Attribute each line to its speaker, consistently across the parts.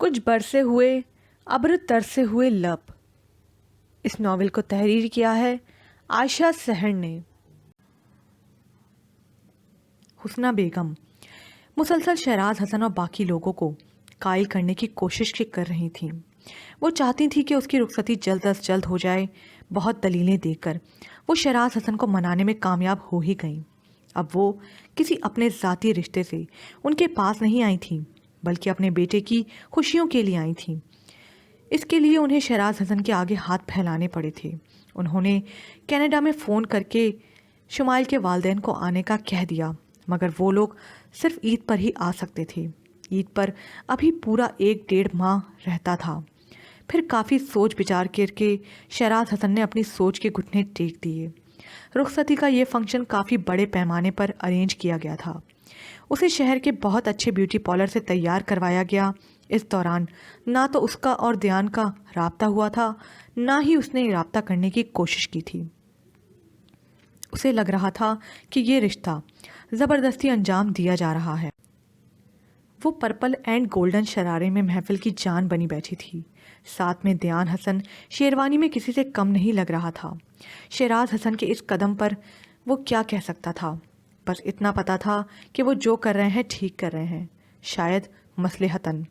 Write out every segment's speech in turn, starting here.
Speaker 1: کچھ برسے ہوئے ابر ترسے ہوئے لب۔ اس ناول کو تحریر کیا ہے عائشہ سحر نے۔ حسنہ بیگم مسلسل شہراز حسن اور باقی لوگوں کو قائل کرنے کی کوشش کر رہی تھیں۔ وہ چاہتی تھی کہ اس کی رخصتی جلد از جلد ہو جائے۔ بہت دلیلیں دے کر وہ شہراز حسن کو منانے میں کامیاب ہو ہی گئیں۔ اب وہ کسی اپنے ذاتی رشتے سے ان کے پاس نہیں آئی تھیں، بلکہ اپنے بیٹے کی خوشیوں کے لیے آئی تھیں۔ اس کے لیے انہیں شہراز حسن کے آگے ہاتھ پھیلانے پڑے تھے۔ انہوں نے کینیڈا میں فون کر کے شمائل کے والدین کو آنے کا کہہ دیا، مگر وہ لوگ صرف عید پر ہی آ سکتے تھے۔ عید پر ابھی پورا 1-1.5 ماہ رہتا تھا۔ پھر کافی سوچ بچار کر کے شہراز حسن نے اپنی سوچ کے گھٹنے ٹیک دیے۔ رخصتی کا یہ فنکشن کافی بڑے پیمانے پر ارینج کیا گیا تھا۔ اسے شہر کے بہت اچھے بیوٹی پارلر سے تیار کروایا گیا۔ اس دوران نہ تو اس کا اور دیان کا رابطہ ہوا تھا، نہ ہی اس نے رابطہ کرنے کی کوشش کی تھی۔ اسے لگ رہا تھا کہ یہ رشتہ زبردستی انجام دیا جا رہا ہے۔ وہ پرپل اینڈ گولڈن شرارے میں محفل کی جان بنی بیٹھی تھی۔ ساتھ میں دیان حسن شیروانی میں کسی سے کم نہیں لگ رہا تھا۔ شہراز حسن کے اس قدم پر وہ کیا کہہ سکتا تھا؟ بس اتنا پتا تھا کہ وہ جو کر رہے ہیں ٹھیک کر رہے ہیں، شاید مصلحتاً۔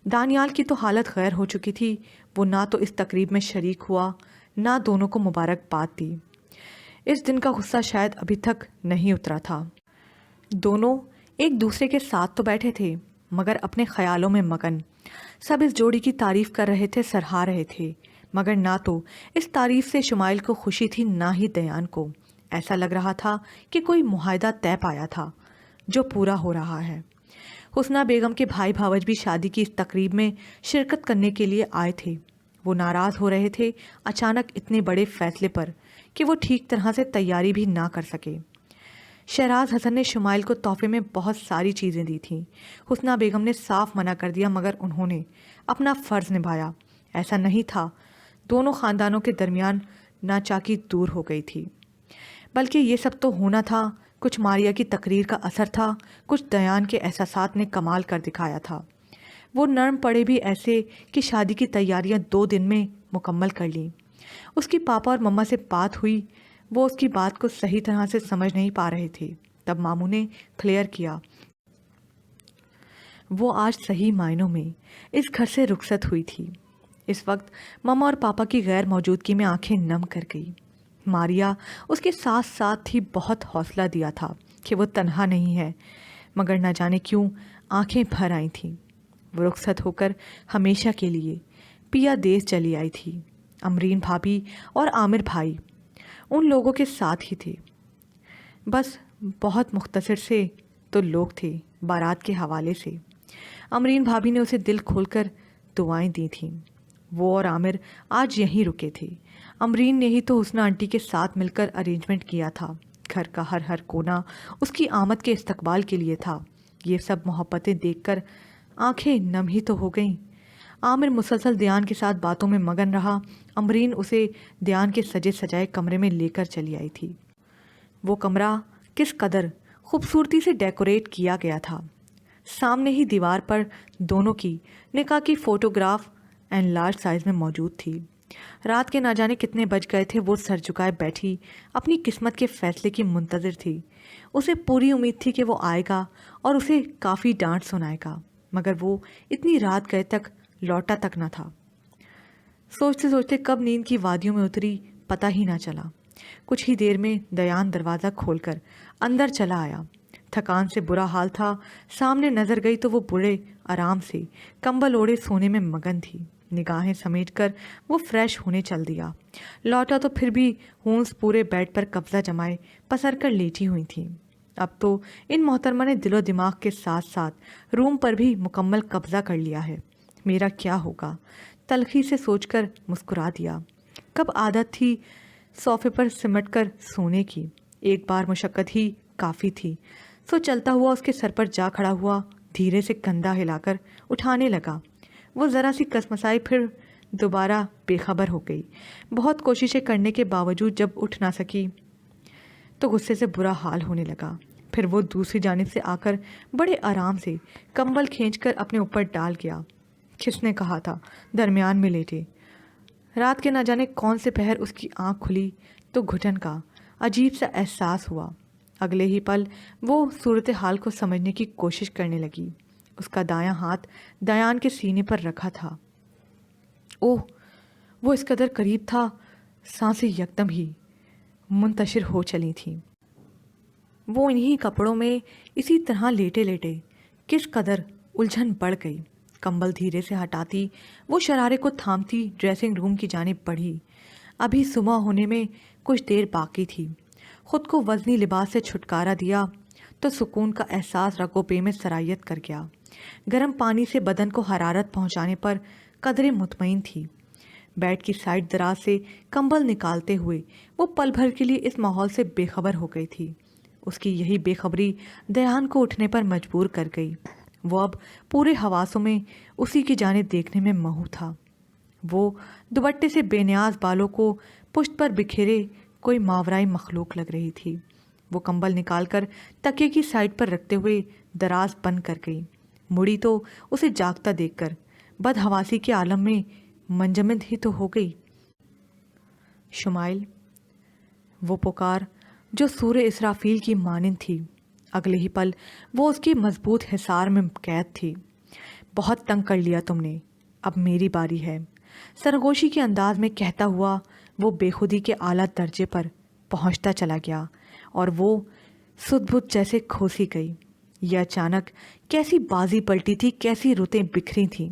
Speaker 1: دانیال کی تو حالت غیر ہو چکی تھی۔ وہ نہ تو اس تقریب میں شریک ہوا، نہ دونوں کو مبارکباد دی۔ اس دن کا غصہ شاید ابھی تک نہیں اترا تھا۔ دونوں ایک دوسرے کے ساتھ تو بیٹھے تھے، مگر اپنے خیالوں میں مگن۔ سب اس جوڑی کی تعریف کر رہے تھے، سراہ رہے تھے، مگر نہ تو اس تعریف سے شمائل کو خوشی تھی، نہ ہی دیان کو۔ ایسا لگ رہا تھا کہ کوئی معاہدہ طے پایا تھا جو پورا ہو رہا ہے۔ حسنہ بیگم کے بھائی بھاوج بھی شادی کی اس تقریب میں شرکت کرنے کے لیے آئے تھے۔ وہ ناراض ہو رہے تھے اچانک اتنے بڑے فیصلے پر کہ وہ ٹھیک طرح سے تیاری بھی نہ کر سکے۔ شہراز حسن نے شمائل کو تحفے میں بہت ساری چیزیں دی تھیں۔ حسنہ بیگم نے صاف منع کر دیا، مگر انہوں نے اپنا فرض نبھایا۔ ایسا نہیں تھا دونوں خاندانوں کے درمیان ناچاکی دور ہو گئی تھی، بلکہ یہ سب تو ہونا تھا کچھ ماریا کی تقریر کا اثر تھا، کچھ دیان کے احساسات نے کمال کر دکھایا تھا۔ وہ نرم پڑے بھی ایسے کہ شادی کی تیاریاں 2 دن میں مکمل کر لیں۔ اس کی پاپا اور مما سے بات ہوئی، وہ اس کی بات کو صحیح طرح سے سمجھ نہیں پا رہے تھے۔ تب ماموں نے کلیئر کیا۔ وہ آج صحیح معنوں میں اس گھر سے رخصت ہوئی تھی۔ اس وقت مما اور پاپا کی غیر موجودگی میں آنکھیں نم کر گئی۔ ماریا اس کے ساتھ ساتھ تھی، بہت حوصلہ دیا تھا کہ وہ تنہا نہیں ہے، مگر نہ جانے کیوں آنکھیں بھر آئی تھیں۔ وہ رخصت ہو کر ہمیشہ کے لیے پیا دیس چلی آئی تھی۔ امرین بھابھی اور عامر بھائی ان لوگوں کے ساتھ ہی تھے۔ بس بہت مختصر سے تو لوگ تھے بارات کے حوالے سے۔ امرین بھابھی نے اسے دل کھول کر دعائیں دی تھیں۔ وہ اور عامر آج یہیں رکے تھے۔ امرین نے ہی تو حسنہ آنٹی کے ساتھ مل کر ارینجمنٹ کیا تھا۔ گھر کا ہر کونا اس کی آمد کے استقبال کے لیے تھا۔ یہ سب محبتیں دیکھ کر آنکھیں نم ہی تو ہو گئیں۔ عامر مسلسل دیان کے ساتھ باتوں میں مگن رہا۔ امرین اسے دیان کے سجے سجائے کمرے میں لے کر چلی آئی تھی۔ وہ کمرہ کس قدر خوبصورتی سے ڈیکوریٹ کیا گیا تھا۔ سامنے ہی دیوار پر دونوں کی نکاح کی فوٹوگراف اینڈ لارج سائز میں موجود تھی۔ رات کے نہ جانے کتنے بج گئے تھے، وہ سر جھکائے بیٹھی اپنی قسمت کے فیصلے کی منتظر تھی۔ اسے پوری امید تھی کہ وہ آئے گا اور اسے کافی ڈانٹ سنائے گا، مگر وہ اتنی رات گئے تک لوٹا تک نہ تھا۔ سوچتے سوچتے کب نیند کی وادیوں میں اتری پتہ ہی نہ چلا۔ کچھ ہی دیر میں دیان دروازہ کھول کر اندر چلا آیا۔ تھکان سے برا حال تھا۔ سامنے نظر گئی تو وہ بڑے آرام سے کمبل اوڑھے سونے میں مگن تھی۔ نگاہیں سمیٹ کر وہ فریش ہونے چل دیا۔ لوٹا تو پھر بھی ہونس پورے بیڈ پر قبضہ جمائے پسر کر لیٹی ہوئی تھیں۔ اب تو ان محترمہ نے دل و دماغ کے ساتھ ساتھ روم پر بھی مکمل قبضہ کر لیا ہے۔ میرا کیا ہوگا؟ تلخی سے سوچ کر مسکرا دیا۔ کب عادت تھی صوفے پر سمٹ کر سونے کی، ایک بار مشقت ہی کافی تھی۔ سو چلتا ہوا اس کے سر پر جا کھڑا ہوا، دھیرے سے کندھا ہلا کر اٹھانے لگا۔ وہ ذرا سی کسمسائی، پھر دوبارہ بے خبر ہو گئی۔ بہت کوششیں کرنے کے باوجود جب اٹھ نہ سکی تو غصے سے برا حال ہونے لگا۔ پھر وہ دوسری جانب سے آ کر بڑے آرام سے کمبل کھینچ کر اپنے اوپر ڈال گیا۔ کس نے کہا تھا درمیان میں لیٹے؟ رات کے نہ جانے کون سے پہر اس کی آنکھ کھلی تو گھٹن کا عجیب سا احساس ہوا۔ اگلے ہی پل وہ صورتحال کو سمجھنے کی کوشش کرنے لگی۔ اس کا دایاں ہاتھ دیان کے سینے پر رکھا تھا۔ اوہ، وہ اس قدر قریب تھا، سانسیں یکدم ہی منتشر ہو چلی تھیں۔ وہ انہی کپڑوں میں اسی طرح لیٹے لیٹے کس قدر الجھن بڑھ گئی۔ کمبل دھیرے سے ہٹاتی، وہ شرارے کو تھامتی ڈریسنگ روم کی جانب بڑھی۔ ابھی صبح ہونے میں کچھ دیر باقی تھی۔ خود کو وزنی لباس سے چھٹکارا دیا تو سکون کا احساس رگو پے میں سرایت کر گیا۔ گرم پانی سے بدن کو حرارت پہنچانے پر قدرے مطمئن تھی۔ بیڈ کی سائڈ دراز سے کمبل نکالتے ہوئے وہ پل بھر کے لیے اس ماحول سے بے خبر ہو گئی تھی۔ اس کی یہی بے خبری دیان کو اٹھنے پر مجبور کر گئی۔ وہ اب پورے حواسوں میں اسی کی جانب دیکھنے میں مہو تھا۔ وہ دوپٹے سے بے نیاز بالوں کو پشت پر بکھیرے کوئی ماورائی مخلوق لگ رہی تھی۔ وہ کمبل نکال کر تکیے کی سائڈ پر رکھتے ہوئے دراز بند کر گئی۔ مڑی تو اسے جاگتا دیکھ کر بدحواسی کے عالم میں منجمد ہی تو ہو گئی۔ شمائل، وہ پکار جو سور اسرافیل کی مانند تھی، اگلے ہی پل وہ اس کی مضبوط حصار میں قید تھی۔ بہت تنگ کر لیا تم نے، اب میری باری ہے، سرگوشی کے انداز میں کہتا ہوا وہ بے خودی کے اعلیٰ درجے پر پہنچتا چلا گیا اور وہ سدھ بت جیسے کھوسی گئی۔ یہ اچانک کیسی بازی پلٹی تھی، کیسی رتیں بکھری تھیں،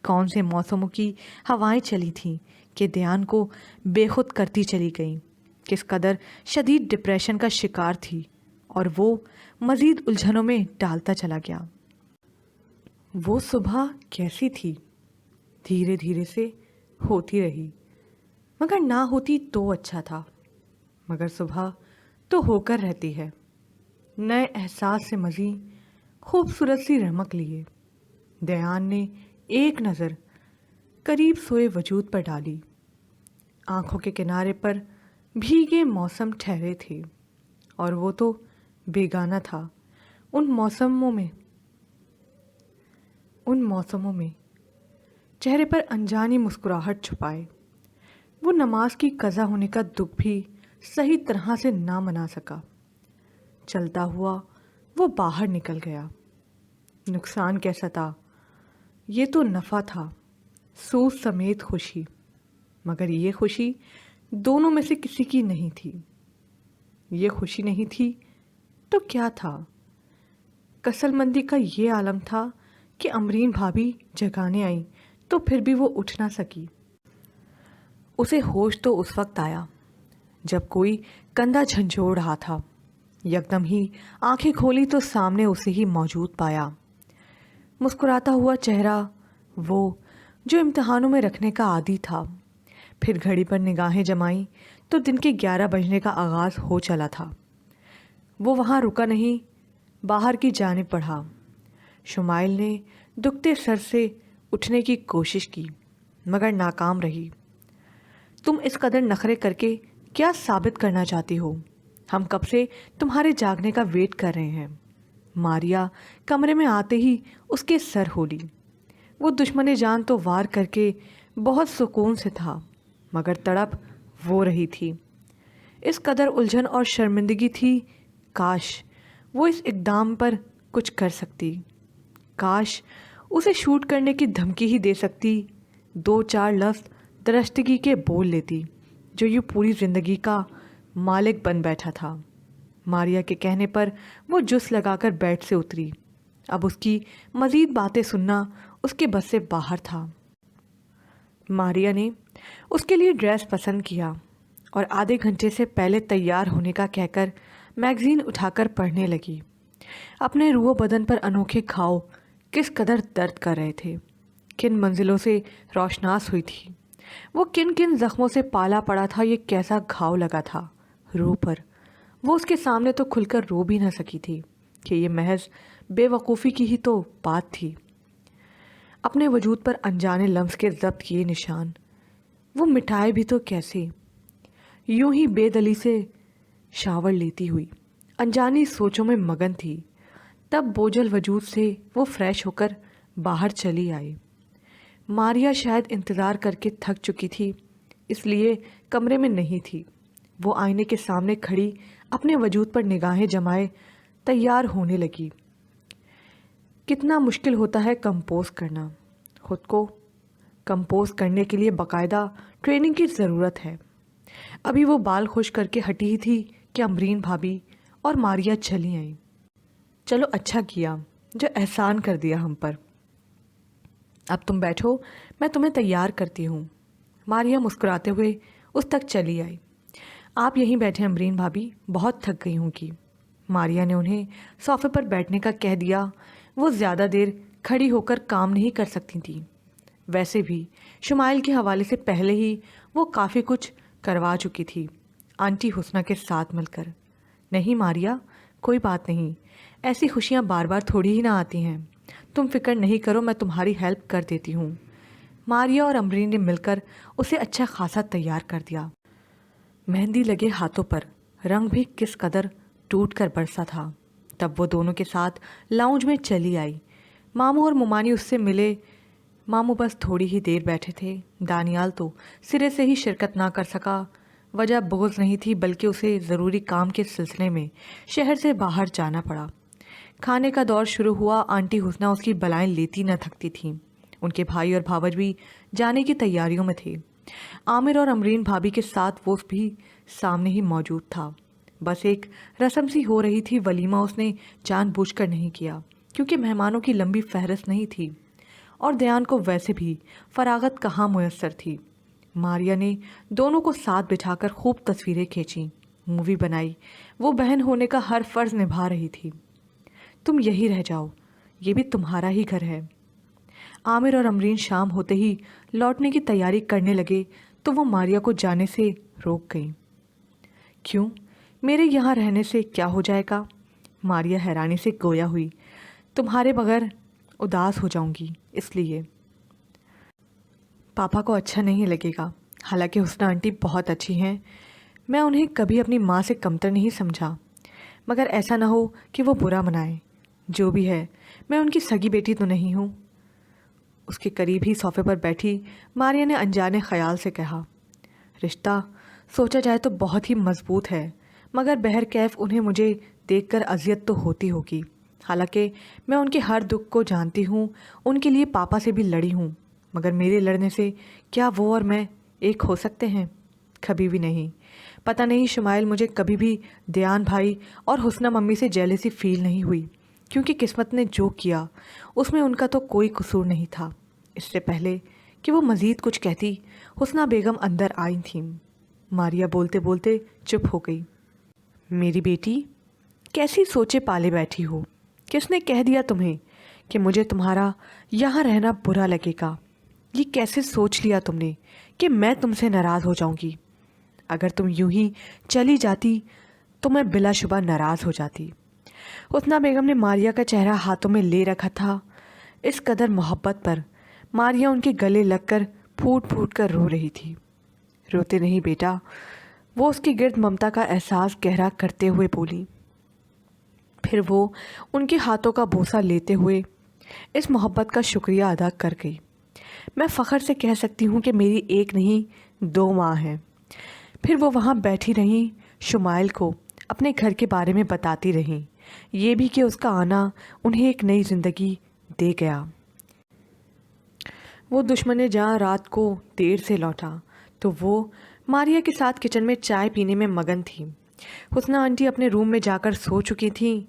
Speaker 1: کون سے موسموں کی ہوائیں چلی تھیں کہ دیان کو بے خود کرتی چلی گئیں۔ کس قدر شدید ڈپریشن کا شکار تھی اور وہ مزید الجھنوں میں ڈالتا چلا گیا۔ وہ صبح کیسی تھی؟ دھیرے دھیرے سے ہوتی رہی، مگر نہ ہوتی تو اچھا تھا، مگر صبح تو ہو کر رہتی ہے۔ نئے احساس سے مزید خوبصورت سی رمق لیے دیان نے ایک نظر قریب سوئے وجود پر ڈالی۔ آنکھوں کے کنارے پر بھیگے موسم ٹھہرے تھے اور وہ تو بیگانہ تھا ان موسموں میں چہرے پر انجانی مسکراہٹ چھپائے۔ وہ نماز کی قضا ہونے کا دکھ بھی صحیح طرح سے نہ منا سکا۔ چلتا ہوا وہ باہر نکل گیا۔ نقصان کیسا تھا؟ یہ تو نفع تھا، سود سمیت خوشی، مگر یہ خوشی دونوں میں سے کسی کی نہیں تھی۔ یہ خوشی نہیں تھی تو کیا تھا؟ کسل مندی کا یہ عالم تھا کہ امرین بھابھی جگانے آئیں تو پھر بھی وہ اٹھ نہ سکی۔ اسے ہوش تو اس وقت آیا جب کوئی کندھا جھنجھوڑ رہا تھا۔ یکدم ہی آنکھیں کھولی تو سامنے اسے ہی موجود پایا، مسکراتا ہوا چہرہ، وہ جو امتحانوں میں رکھنے کا عادی تھا۔ پھر گھڑی پر نگاہیں جمائیں تو دن کے 11 بجنے کا آغاز ہو چلا تھا۔ وہ وہاں رکا نہیں، باہر کی جانب بڑھا۔ شمائل نے دکھتے سر سے اٹھنے کی کوشش کی مگر ناکام رہی۔ تم اس قدر نخرے کر کے کیا ثابت کرنا چاہتی ہو؟ ہم کب سے تمہارے جاگنے کا ویٹ کر رہے ہیں۔ ماریا کمرے میں آتے ہی اس کے سر ہولی۔ وہ دشمن جان تو وار کر کے بہت سکون سے تھا، مگر تڑپ وہ رہی تھی۔ اس قدر الجھن اور شرمندگی تھی، کاش وہ اس اقدام پر کچھ کر سکتی، کاش اسے شوٹ کرنے کی دھمکی ہی دے سکتی، 2-4 لفظ درستگی کے بول لیتی جو یہ پوری زندگی کا مالک بن بیٹھا تھا۔ ماریا کے کہنے پر وہ جس لگا کر بیڈ سے اتری۔ اب اس کی مزید باتیں سننا اس کے بس سے باہر تھا۔ ماریا نے اس کے لیے ڈریس پسند کیا اور آدھے گھنٹے سے پہلے تیار ہونے کا کہہ کر میگزین اٹھا کر پڑھنے لگی۔ اپنے روح و بدن پر انوکھے گھاؤ کس قدر درد کر رہے تھے، کن منزلوں سے روشناس ہوئی تھی، وہ کن کن زخموں سے پالا پڑا تھا۔ یہ کیسا گھاؤ لگا تھا روح پر؟ وہ اس کے سامنے تو کھل کر رو بھی نہ سکی تھی کہ یہ محض بے وقوفی کی ہی تو بات تھی۔ اپنے وجود پر انجانے لمس کے ضبط کیے نشان وہ مٹائے بھی تو کیسے؟ یوں ہی بے دلی سے شاور لیتی ہوئی انجانی سوچوں میں مگن تھی۔ تب بوجھل وجود سے وہ فریش ہو کر باہر چلی آئی۔ ماریا شاید انتظار کر کے تھک چکی تھی، اس لیے کمرے میں نہیں تھی۔ وہ آئینے کے سامنے کھڑی اپنے وجود پر نگاہیں جمائے تیار ہونے لگی۔ کتنا مشکل ہوتا ہے کمپوز کرنا۔ خود کو کمپوز کرنے کے لیے باقاعدہ ٹریننگ کی ضرورت ہے۔ ابھی وہ بال خشک کر کے ہٹی ہی تھی کہ امرین بھابھی اور ماریا چلی آئیں۔ چلو اچھا کیا جو احسان کر دیا ہم پر۔ اب تم بیٹھو، میں تمہیں تیار کرتی ہوں۔ ماریا مسکراتے ہوئے اس تک چلی آئی۔ آپ یہیں بیٹھے امرین بھابھی، بہت تھک گئی ہوں گی۔ ماریا نے انہیں صوفے پر بیٹھنے کا کہہ دیا۔ وہ زیادہ دیر کھڑی ہو کر کام نہیں کر سکتی تھیں۔ ویسے بھی شمائل کے حوالے سے پہلے ہی وہ کافی کچھ کروا چکی تھی آنٹی حسنہ کے ساتھ مل کر۔ نہیں ماریا، کوئی بات نہیں، ایسی خوشیاں بار بار تھوڑی ہی نہ آتی ہیں۔ تم فکر نہیں کرو، میں تمہاری ہیلپ کر دیتی ہوں۔ ماریا اور امرین نے مل کر اسے اچھا خاصا تیار کر دیا۔ مہندی لگے ہاتھوں پر رنگ بھی کس قدر ٹوٹ کر برسا تھا۔ تب وہ دونوں کے ساتھ لاؤنج میں چلی آئی۔ ماموں اور ممانی اس سے ملے۔ ماموں بس تھوڑی ہی دیر بیٹھے تھے۔ دانیال تو سرے سے ہی شرکت نہ کر سکا۔ وجہ بغض نہیں تھی، بلکہ اسے ضروری کام کے سلسلے میں شہر سے باہر جانا پڑا۔ کھانے کا دور شروع ہوا۔ آنٹی حسنہ اس کی بلائیں لیتی نہ تھکتی تھیں۔ ان کے بھائی اور بھاوج بھی جانے کی تیاریوں میں تھے۔ عامر اور امرین بھابھی کے ساتھ وہ بھی سامنے ہی موجود تھا۔ بس ایک رسم سی ہو رہی تھی۔ ولیمہ اس نے جان بوجھ کر نہیں کیا، کیونکہ مہمانوں کی لمبی فہرست نہیں تھی اور دیان کو ویسے بھی فراغت کہاں میسر تھی۔ ماریا نے دونوں کو ساتھ بٹھا کر خوب تصویریں کھینچیں، مووی بنائی۔ وہ بہن ہونے کا ہر فرض نبھا رہی تھی۔ تم یہی رہ جاؤ، یہ بھی تمہارا ہی گھر ہے۔ عامر اور امرین شام ہوتے ہی لوٹنے کی تیاری کرنے لگے تو وہ ماریا کو جانے سے روک گئیں۔ کیوں؟ میرے یہاں رہنے سے کیا ہو جائے گا؟ ماریا حیرانی سے گویا ہوئی۔ تمہارے بغیر اداس ہو جاؤں گی، اس لیے۔ پاپا کو اچھا نہیں لگے گا۔ حالانکہ حسنہ آنٹی بہت اچھی ہیں، میں انہیں کبھی اپنی ماں سے کمتر نہیں سمجھا، مگر ایسا نہ ہو کہ وہ برا منائیں۔ جو بھی ہے، میں ان کی سگی بیٹی تو نہیں ہوں۔ اس کے قریب ہی صوفے پر بیٹھی ماریا نے انجانے خیال سے کہا، رشتہ سوچا جائے تو بہت ہی مضبوط ہے، مگر بہرکیف انہیں مجھے دیکھ کر اذیت تو ہوتی ہوگی۔ حالانکہ میں ان کے ہر دکھ کو جانتی ہوں، ان کے لیے پاپا سے بھی لڑی ہوں، مگر میرے لڑنے سے کیا وہ اور میں ایک ہو سکتے ہیں؟ کبھی بھی نہیں۔ پتہ نہیں شمائل مجھے کبھی بھی دیان بھائی اور حسنہ ممی سے جیلسی فیل نہیں ہوئی، کیونکہ قسمت نے جو کیا اس میں ان کا تو کوئی قصور نہیں تھا۔ اس سے پہلے کہ وہ مزید کچھ کہتی، حسنہ بیگم اندر آئی تھیں۔ ماریا بولتے بولتے چپ ہو گئی۔ میری بیٹی، کیسی سوچے پالے بیٹھی ہو؟ کس نے کہہ دیا تمہیں کہ مجھے تمہارا یہاں رہنا برا لگے گا؟ یہ کیسے سوچ لیا تم نے کہ میں تم سے ناراض ہو جاؤں گی؟ اگر تم یوں ہی چلی جاتی تو میں بلا شبہ ناراض ہو جاتی۔ حسنہ بیگم نے ماریا کا چہرہ ہاتھوں میں لے رکھا تھا۔ اس قدر محبت پر ماریا ان کے گلے لگ کر پھوٹ پھوٹ کر رو رہی تھی۔ روتے نہیں بیٹا، وہ اس کی گرد ممتا کا احساس گہرا کرتے ہوئے بولی۔ پھر وہ ان کے ہاتھوں کا بوسہ لیتے ہوئے اس محبت کا شکریہ ادا کر گئی۔ میں فخر سے کہہ سکتی ہوں کہ میری ایک نہیں 2 ماں ہیں۔ پھر وہ وہاں بیٹھی رہیں، شمائل کو اپنے گھر کے بارے میں بتاتی رہیں، یہ بھی کہ اس کا آنا انہیں ایک نئی زندگی دے گیا۔ وہ دشمن جاں رات کو دیر سے لوٹا تو وہ ماریا کے ساتھ کچن میں چائے پینے میں مگن تھی۔ حسنہ آنٹی اپنے روم میں جا کر سو چکی تھیں۔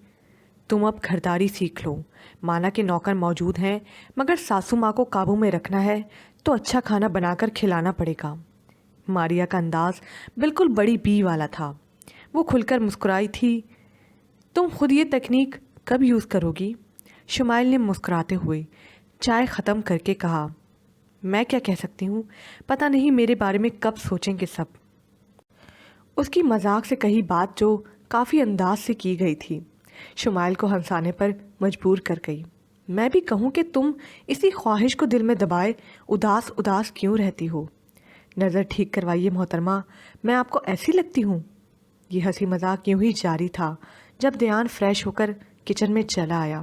Speaker 1: تم اب گھرداری سیکھ لو، مانا کہ نوکر موجود ہیں، مگر ساسو ماں کو قابو میں رکھنا ہے تو اچھا کھانا بنا کر کھلانا پڑے گا۔ ماریا کا انداز بالکل بڑی بی والا تھا۔ وہ کھل کر مسکرائی تھی۔ تم خود یہ تکنیک کب یوز کرو گی؟ شمائل نے مسکراتے ہوئے چائے ختم کر کے کہا۔ میں کیا کہہ سکتی ہوں، پتہ نہیں میرے بارے میں کب سوچیں گے سب۔ اس کی مذاق سے کہی بات جو کافی انداز سے کی گئی تھی شمائل کو ہنسانے پر مجبور کر گئی۔ میں بھی کہوں کہ تم اسی خواہش کو دل میں دبائے اداس اداس کیوں رہتی ہو؟ نظر ٹھیک کروائیے محترمہ، میں آپ کو ایسی لگتی ہوں؟ یہ ہنسی مذاق یوں ہی جاری تھا جب دیان فریش ہو کر کچن میں چلا آیا۔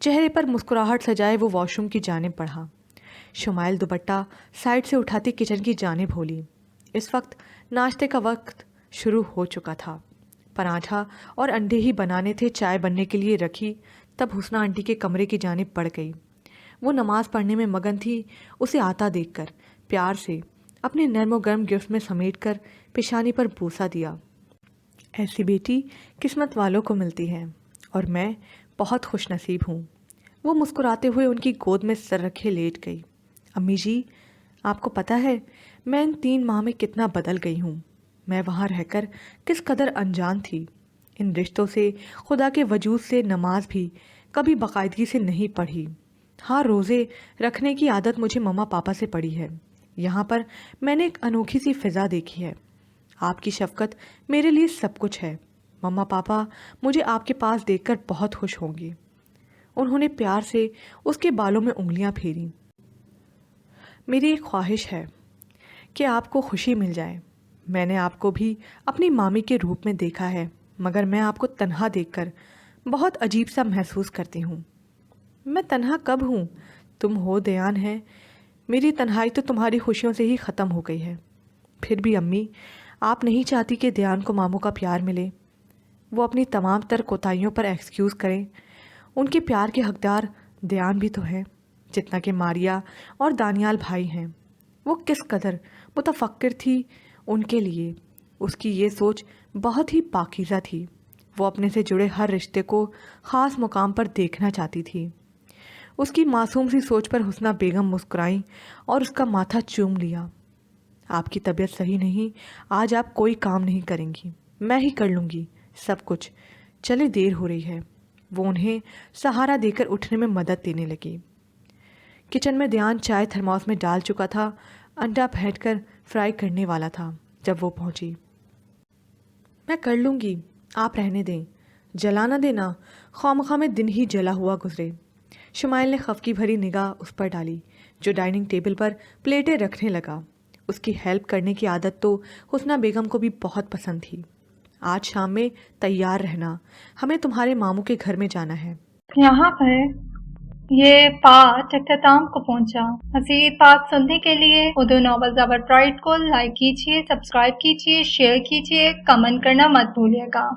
Speaker 1: چہرے پر مسکراہٹ سجائے وہ واش روم کی جانب بڑھا۔ شمائل دوپٹہ سائڈ سے اٹھاتی کچن کی جانب بولی۔ اس وقت ناشتے کا وقت شروع ہو چکا تھا۔ پراٹھا اور انڈے ہی بنانے تھے، چائے بننے کے لیے رکھی تب حسنہ آنٹی کے کمرے کی جانب بڑھ گئی۔ وہ نماز پڑھنے میں مگن تھی۔ اسے آتا دیکھ کر پیار سے اپنے نرم و گرم گفٹ میں سمیٹ کر پیشانی پر بوسہ دیا۔ ایسی بیٹی قسمت والوں کو ملتی ہے اور میں بہت خوش نصیب ہوں۔ وہ مسکراتے ہوئے ان کی گود میں سر رکھے لیٹ گئی۔ امی جی، آپ کو پتہ ہے میں ان 3 ماہ میں کتنا بدل گئی ہوں۔ میں وہاں رہ کر کس قدر انجان تھی۔ ان رشتوں سے، خدا کے وجود سے، نماز بھی کبھی باقاعدگی سے نہیں پڑھی۔ ہاں، روزے رکھنے کی عادت مجھے مما پاپا سے پڑی ہے۔ یہاں پر میں نے ایک انوکھی سی فضا دیکھی ہے۔ آپ کی شفقت میرے لیے سب کچھ ہے۔ مما پاپا مجھے آپ کے پاس دیکھ کر بہت خوش ہوں گے۔ انہوں نے پیار سے اس کے بالوں میں انگلیاں پھیری۔ میری ایک خواہش ہے کہ آپ کو خوشی مل جائے۔ میں نے آپ کو بھی اپنی مامی کے روپ میں دیکھا ہے، مگر میں آپ کو تنہا دیکھ کر بہت عجیب سا محسوس کرتی ہوں۔ میں تنہا کب ہوں؟ تم ہو، دیان ہے۔ میری تنہائی تو تمہاری خوشیوں سے ہی ختم ہو گئی ہے۔ پھر بھی امی، آپ نہیں چاہتی کہ دیان کو ماموں کا پیار ملے؟ وہ اپنی تمام تر کوتاہیوں پر ایکسکیوز کریں۔ ان کے پیار کے حقدار دیان بھی تو ہے، جتنا کہ ماریا اور دانیال بھائی ہیں۔ وہ کس قدر متفکر تھی ان کے لیے۔ اس کی یہ سوچ بہت ہی پاکیزہ تھی۔ وہ اپنے سے جڑے ہر رشتے کو خاص مقام پر دیکھنا چاہتی تھی۔ اس کی معصوم سی سوچ پر حسنہ بیگم مسکرائیں اور اس کا ماتھا چوم لیا۔ آپ کی طبیعت صحیح نہیں، آج آپ کوئی کام نہیں کریں گی، میں ہی کر لوں گی سب کچھ۔ چلے، دیر ہو رہی ہے۔ وہ انہیں سہارا دے کر اٹھنے میں مدد دینے لگی۔ کچن میں دیان چائے تھرماس میں ڈال چکا تھا۔ انڈا پھینٹ کر فرائی کرنے والا تھا جب وہ پہنچی۔ میں کر لوں گی، آپ رہنے دیں، جلا نہ دینا، خواہ میں دن ہی جلا ہوا گزرے۔ شمائل نے خفگی بھری نگاہ اس پر ڈالی جو ڈائننگ ٹیبل پر پلیٹیں رکھنے لگا۔ اس کی ہیلپ کرنے کی عادت تو حسنہ بیگم کو بھی بہت پسند تھی۔ آج شام میں تیار رہنا، ہمیں تمہارے ماموں کے گھر میں جانا ہے۔
Speaker 2: یہاں پر یہ پارٹ اختتام کو پہنچا۔ مزید پارٹ سننے کے لیے اردو ناول زبر پرائڈ کو لائک کیجیے، سبسکرائب کیجیے، شیئر کیجیے، کمنٹ کرنا مت بھولیے گا۔